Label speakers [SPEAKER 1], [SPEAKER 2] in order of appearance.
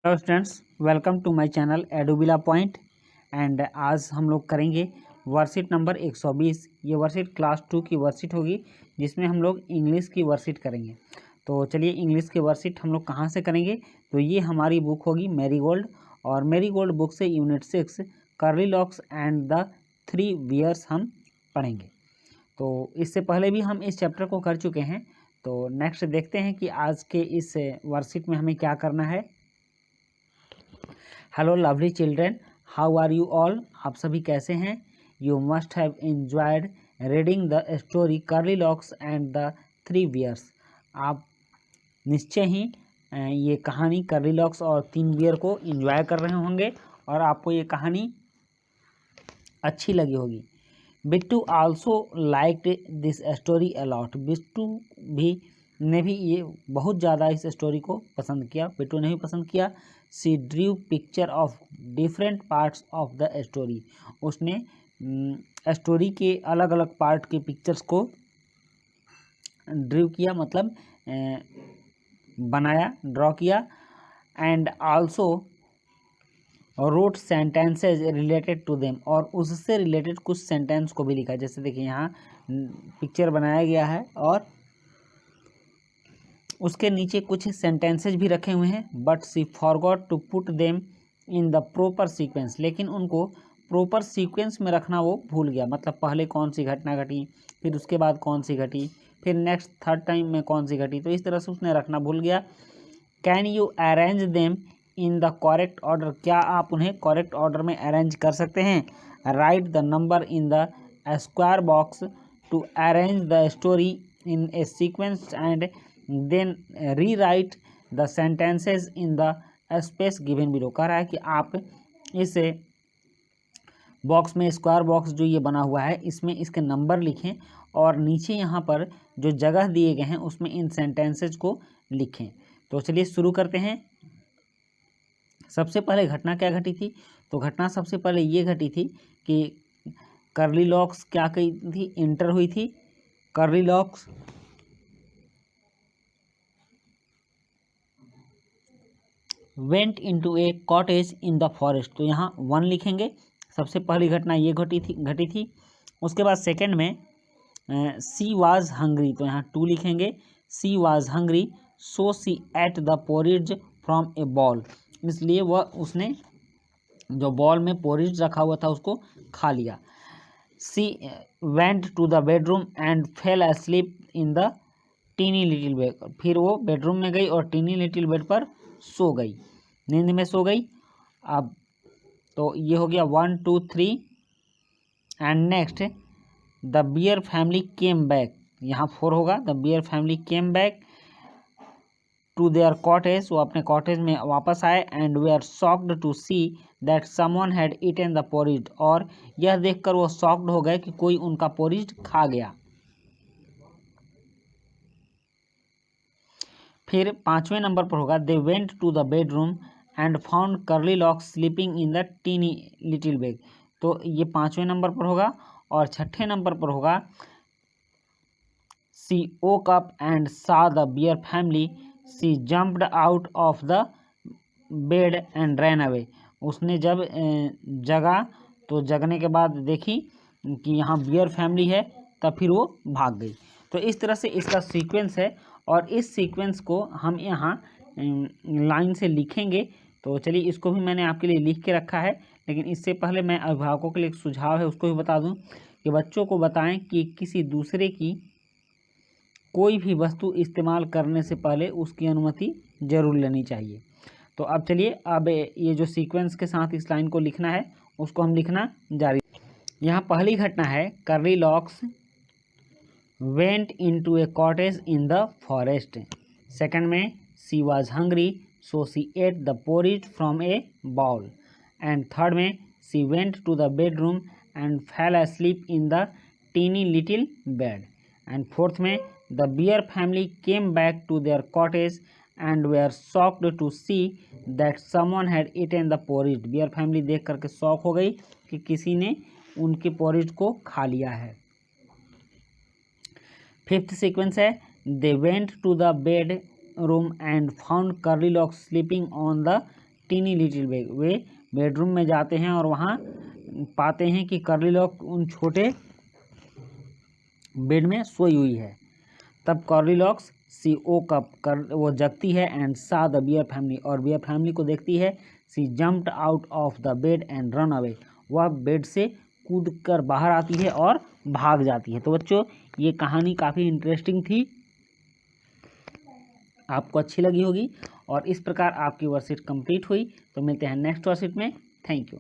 [SPEAKER 1] Hello students, welcome to my channel Edubilla point. And आज हम लोग करेंगे वर्कशीट नंबर 120। ये वर्कशीट क्लास 2 की वर्कशीट होगी जिसमें हम लोग इंग्लिश की वर्कशीट करेंगे। तो चलिए इंग्लिश की वर्कशीट हम लोग कहाँ से करेंगे, तो ये हमारी बुक होगी मैरीगोल्ड। और मैरीगोल्ड बुक से unit 6 curly locks and the 3 bears हम पढ़ेंगे। तो इससे पहले भी हम इस चैप्टर को कर चुके हैं। तो नेक्स्ट देखते हैं कि आज के इस वर्कशीट में हमें क्या करना है। Hello lovely children, how are you all. आप सभी कैसे हैं। You must have enjoyed reading the story curly locks and the 3 bears. आप निश्चय ही ये कहानी कर्ली लॉक्स और 3 बियर को एंजॉय कर रहे होंगे और आपको ये कहानी अच्छी लगी होगी। Bittu also liked this story a lot. Bittu ने भी ये बहुत ज़्यादा इस स्टोरी को पसंद किया। बिट्टू ने भी पसंद किया। She drew picture of different parts of the story. उसने स्टोरी के अलग अलग पार्ट के पिक्चर्स को ड्रू किया, मतलब बनाया, ड्रॉ किया। And also wrote sentences related to them, और उससे रिलेटेड कुछ सेंटेंस को भी लिखा। जैसे देखिए यहाँ पिक्चर बनाया गया है और उसके नीचे कुछ सेंटेंसेज भी रखे हुए हैं। But she forgot to put them in the proper sequence. लेकिन उनको प्रॉपर सीक्वेंस में रखना वो भूल गया, मतलब पहले कौन सी घटना घटी, फिर उसके बाद कौन सी घटी, फिर नेक्स्ट थर्ड टाइम में कौन सी घटी, तो इस तरह से उसने रखना भूल गया। Can you arrange them in the correct order. क्या आप उन्हें करेक्ट ऑर्डर में अरेंज कर सकते हैं। Write the number in the square box to arrange the story in a sequence and then rewrite the sentences in the space given below. कह रहा है कि आप इस बॉक्स में, स्क्वायर बॉक्स जो ये बना हुआ है, इसमें इसके नंबर लिखें और नीचे यहाँ पर जो जगह दिए गए हैं उसमें इन सेंटेंसेज को लिखें। तो चलिए शुरू करते हैं। सबसे पहले घटना क्या घटी थी, तो घटना सबसे पहले ये घटी थी कि कर्ली लॉक्स क्या कही थी, इंटर हुई थी। Curly Locks went into a cottage in the forest. तो यहाँ 1 लिखेंगे। सबसे पहली घटना ये घटी थी। उसके बाद सेकंड में सी वाज हंग्री, तो यहाँ 2 लिखेंगे। She was hungry so she ate the porridge from a bowl. इसलिए वह उसने जो बॉल में पोरिज रखा हुआ था उसको खा लिया। She went to the bedroom and fell asleep in the teeny little bed. फिर वो बेडरूम में गई और टीनी लिटिल बेड पर सो गई, नींद में सो गई। अब तो ये हो गया 1 2 3। And next the bear family came back, यहाँ 4 होगा। The bear family came back to their cottage, वो अपने कॉटेज में वापस आए। And way are shocked to see that someone had eaten the porridge, और यह देखकर वो शॉक्ड हो गए कि कोई उनका पोरिज खा गया। फिर 5वें नंबर पर होगा they went to the bedroom and found curly lock sleeping in the teeny little bed. तो ये 5वें नंबर पर होगा। और 6ठे नंबर पर होगा सी woke up and saw the bear family. She jumped out of the bed and ran away. उसने जब जगा तो जगने के बाद देखी कि यहाँ बियर फैमिली है, तब फिर वो भाग गई। तो इस तरह से इसका सीक्वेंस है और इस सीक्वेंस को हम यहाँ लाइन से लिखेंगे। तो चलिए इसको भी मैंने आपके लिए लिख के रखा है, लेकिन इससे पहले मैं अभिभावकों के लिए एक सुझाव है उसको भी बता दूं कि बच्चों को बताएं कि किसी दूसरे की कोई भी वस्तु इस्तेमाल करने से पहले उसकी अनुमति जरूर लेनी चाहिए। तो अब चलिए, अब ये जो सीक्वेंस के साथ इस लाइन को लिखना है उसको हम लिखना जारी। यहाँ पहली घटना है Curly Locks went into a cottage in the forest. Second में she was hungry so she ate the porridge from a bowl. And third में she went to the bedroom and fell asleep in the teeny little bed. And fourth में the bear family came back to their cottage and way are shocked to see that someone had eaten the porridge. Bear family देख करके shock हो गई कि किसी ने उनके porridge को खा लिया है। फिफ्थ सीक्वेंस है they went to the bedroom and found curly lock sleeping on the teeny little bed. वे बेडरूम में जाते हैं और वहाँ पाते हैं कि कर्ली लॉक उन छोटे बेड में सोई हुई है। तब Curly Locks she woke up, वो जगती है, and saw the bear family, और बियर फैमिली को देखती है। She jumped out of the bed and run away, वह बेड से कूद कर बाहर आती है और भाग जाती है। तो बच्चों ये कहानी काफ़ी इंटरेस्टिंग थी, आपको अच्छी लगी होगी, और इस प्रकार आपकी वर्कशीट कंप्लीट हुई। तो मिलते हैं नेक्स्ट वर्कशीट में। Thank you.